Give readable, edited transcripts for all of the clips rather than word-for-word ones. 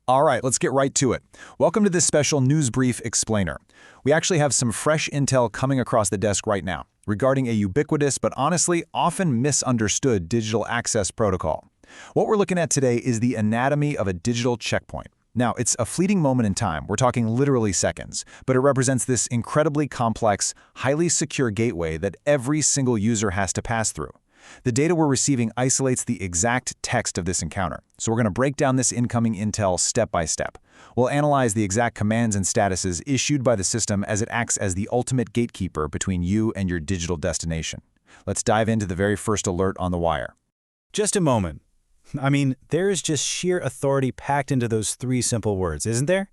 All right, let's get right to it. Welcome to this special news brief explainer. We actually have some fresh intel coming across the desk right now regarding a ubiquitous but honestly often misunderstood digital access protocol. What we're looking at today is the anatomy of a digital checkpoint. Now, it's a fleeting moment in time, we're talking literally seconds, but it represents this incredibly complex, highly secure gateway that every single user has to pass through. The data we're receiving isolates the exact text of this encounter, so we're going to break down this incoming intel step by step. We'll analyze the exact commands and statuses issued by the system as it acts as the ultimate gatekeeper between you and your digital destination. Let's dive into the very first alert on the wire. Just a moment. There is just sheer authority packed into those three simple words, isn't there?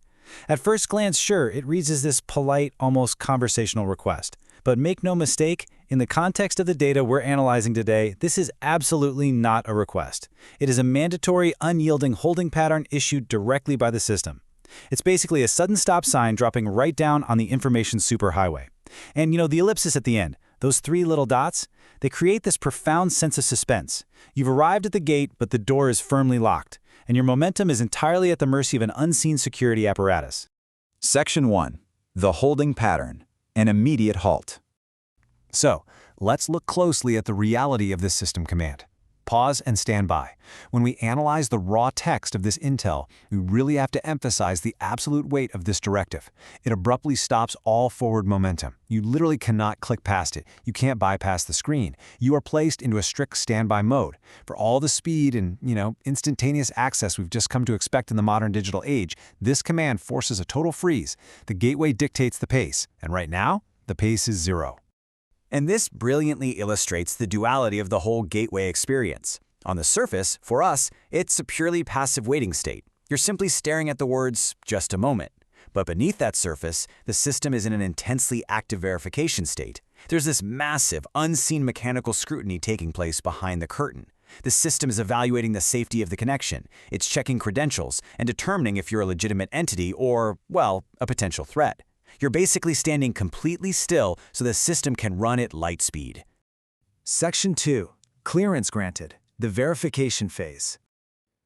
At first glance, sure, it reads as this polite, almost conversational request. But make no mistake, in the context of the data we're analyzing today, this is absolutely not a request. It is a mandatory, unyielding holding pattern issued directly by the system. It's basically a sudden stop sign dropping right down on the information superhighway. And the ellipsis at the end, those three little dots, they create this profound sense of suspense. You've arrived at the gate, but the door is firmly locked, and your momentum is entirely at the mercy of an unseen security apparatus. Section 1. The holding pattern. An immediate halt. So, let's look closely at the reality of this system command. Pause and stand by. When we analyze the raw text of this intel, we really have to emphasize the absolute weight of this directive. It abruptly stops all forward momentum. You literally cannot click past it. You can't bypass the screen. You are placed into a strict standby mode. For all the speed and, instantaneous access we've just come to expect in the modern digital age, this command forces a total freeze. The gateway dictates the pace, and right now, the pace is 0. And this brilliantly illustrates the duality of the whole gateway experience. On the surface, for us, it's a purely passive waiting state. You're simply staring at the words, "just a moment." But beneath that surface, the system is in an intensely active verification state. There's this massive, unseen mechanical scrutiny taking place behind the curtain. The system is evaluating the safety of the connection. It's checking credentials and determining if you're a legitimate entity or, well, a potential threat. You're basically standing completely still so the system can run at light speed. Section 2. Clearance granted. The verification phase.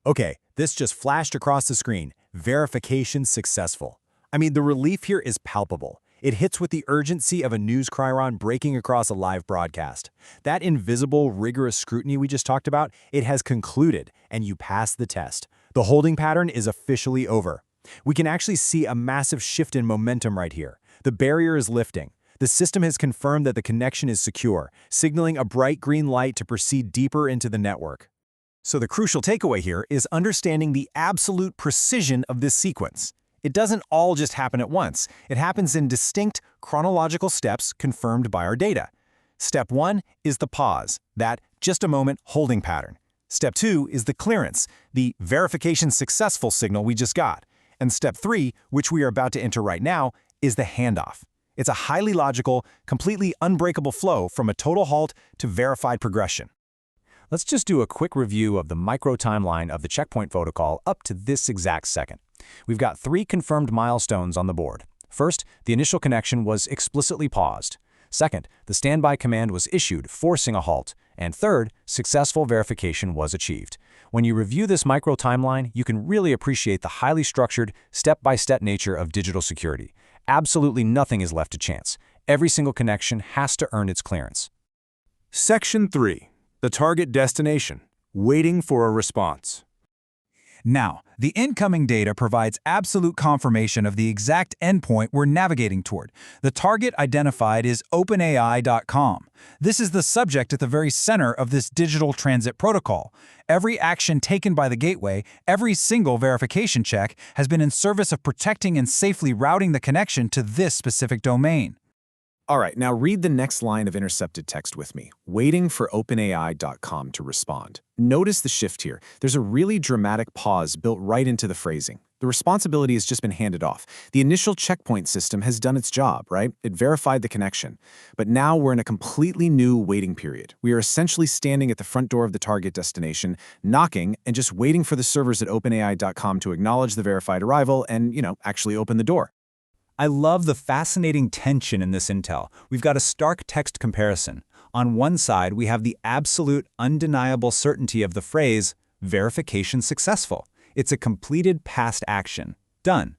Okay, this just flashed across the screen. Verification successful. The relief here is palpable. It hits with the urgency of a news chyron breaking across a live broadcast. That invisible, rigorous scrutiny we just talked about, it has concluded, and you pass the test. The holding pattern is officially over. We can actually see a massive shift in momentum right here. The barrier is lifting. The system has confirmed that the connection is secure, signaling a bright green light to proceed deeper into the network. So the crucial takeaway here is understanding the absolute precision of this sequence. It doesn't all just happen at once. It happens in distinct chronological steps confirmed by our data. Step 1 is the pause, that just a moment holding pattern. Step 2 is the clearance, the verification successful signal we just got. And step 3, which we are about to enter right now, is the handoff. It's a highly logical, completely unbreakable flow from a total halt to verified progression. Let's just do a quick review of the micro-timeline of the checkpoint protocol up to this exact second. We've got 3 confirmed milestones on the board. First, the initial connection was explicitly paused. Second, the standby command was issued, forcing a halt. And third, successful verification was achieved. When you review this micro-timeline, you can really appreciate the highly structured, step-by-step nature of digital security. Absolutely nothing is left to chance. Every single connection has to earn its clearance. Section 3. The target destination. Waiting for a response. Now, the incoming data provides absolute confirmation of the exact endpoint we're navigating toward. The target identified is OpenAI.com. This is the subject at the very center of this digital transit protocol. Every action taken by the gateway, every single verification check, has been in service of protecting and safely routing the connection to this specific domain. All right, now read the next line of intercepted text with me. Waiting for OpenAI.com to respond. Notice the shift here. There's a really dramatic pause built right into the phrasing. The responsibility has just been handed off. The initial checkpoint system has done its job, right? It verified the connection. But now we're in a completely new waiting period. We are essentially standing at the front door of the target destination, knocking, and just waiting for the servers at OpenAI.com to acknowledge the verified arrival and, actually open the door. I love the fascinating tension in this intel. We've got a stark text comparison. On one side, we have the absolute, undeniable certainty of the phrase, verification successful. It's a completed past action. Done.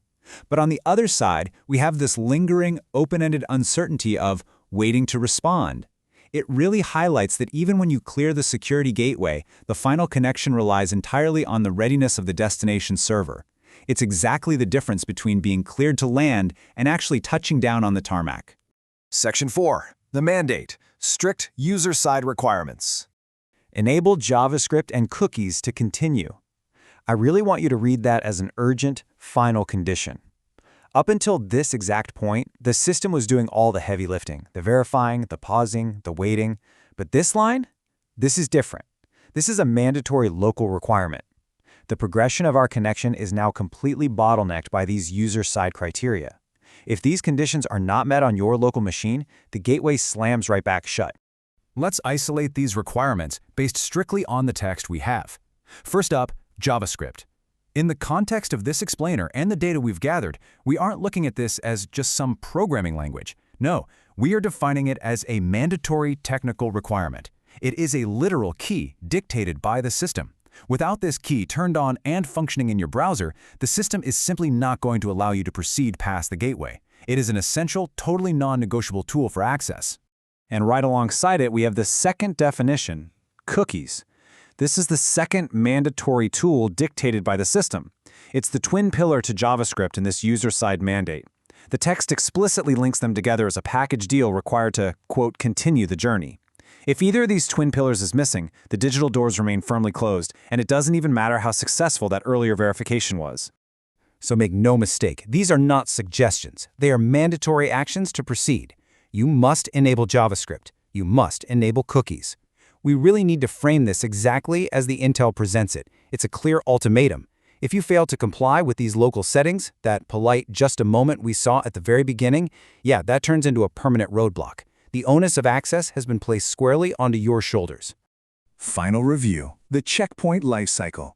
But on the other side, we have this lingering, open-ended uncertainty of waiting to respond. It really highlights that even when you clear the security gateway, the final connection relies entirely on the readiness of the destination server. It's exactly the difference between being cleared to land and actually touching down on the tarmac. Section 4. The mandate. Strict user-side requirements. Enable JavaScript and cookies to continue. I really want you to read that as an urgent, final condition. Up until this exact point, the system was doing all the heavy lifting, the verifying, the pausing, the waiting. But this line? This is different. This is a mandatory local requirement. The progression of our connection is now completely bottlenecked by these user-side criteria. If these conditions are not met on your local machine, the gateway slams right back shut. Let's isolate these requirements based strictly on the text we have. First up, JavaScript. In the context of this explainer and the data we've gathered, we aren't looking at this as just some programming language. No, we are defining it as a mandatory technical requirement. It is a literal key dictated by the system. Without this key turned on and functioning in your browser, the system is simply not going to allow you to proceed past the gateway. It is an essential, totally non-negotiable tool for access. And right alongside it, we have the second definition, cookies. This is the second mandatory tool dictated by the system. It's the twin pillar to JavaScript in this user-side mandate. The text explicitly links them together as a package deal required to, quote, continue the journey. If either of these twin pillars is missing, the digital doors remain firmly closed, and it doesn't even matter how successful that earlier verification was. So make no mistake, these are not suggestions. They are mandatory actions to proceed. You must enable JavaScript. You must enable cookies. We really need to frame this exactly as the Intel presents it. It's a clear ultimatum. If you fail to comply with these local settings, that polite just a moment we saw at the very beginning, yeah, that turns into a permanent roadblock. The onus of access has been placed squarely onto your shoulders. Final review, the checkpoint lifecycle.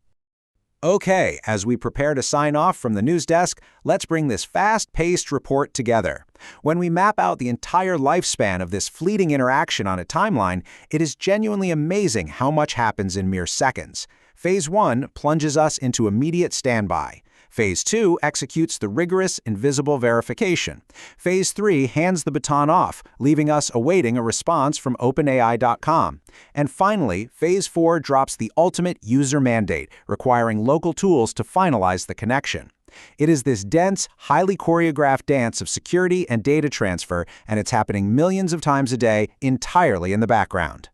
Okay, as we prepare to sign off from the news desk, let's bring this fast-paced report together. When we map out the entire lifespan of this fleeting interaction on a timeline, it is genuinely amazing how much happens in mere seconds. Phase 1 plunges us into immediate standby. Phase 2 executes the rigorous, invisible verification. Phase 3 hands the baton off, leaving us awaiting a response from OpenAI.com. And finally, Phase 4 drops the ultimate user mandate, requiring local tools to finalize the connection. It is this dense, highly choreographed dance of security and data transfer, and it's happening millions of times a day, entirely in the background.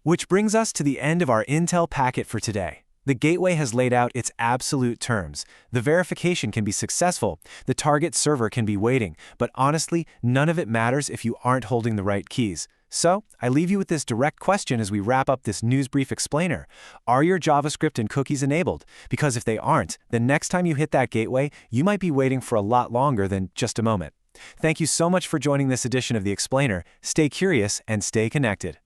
Which brings us to the end of our Intel packet for today. The gateway has laid out its absolute terms. The verification can be successful, the target server can be waiting, but honestly, none of it matters if you aren't holding the right keys. So, I leave you with this direct question as we wrap up this news brief explainer. Are your JavaScript and cookies enabled? Because if they aren't, the next time you hit that gateway, you might be waiting for a lot longer than just a moment. Thank you so much for joining this edition of The Explainer. Stay curious and stay connected.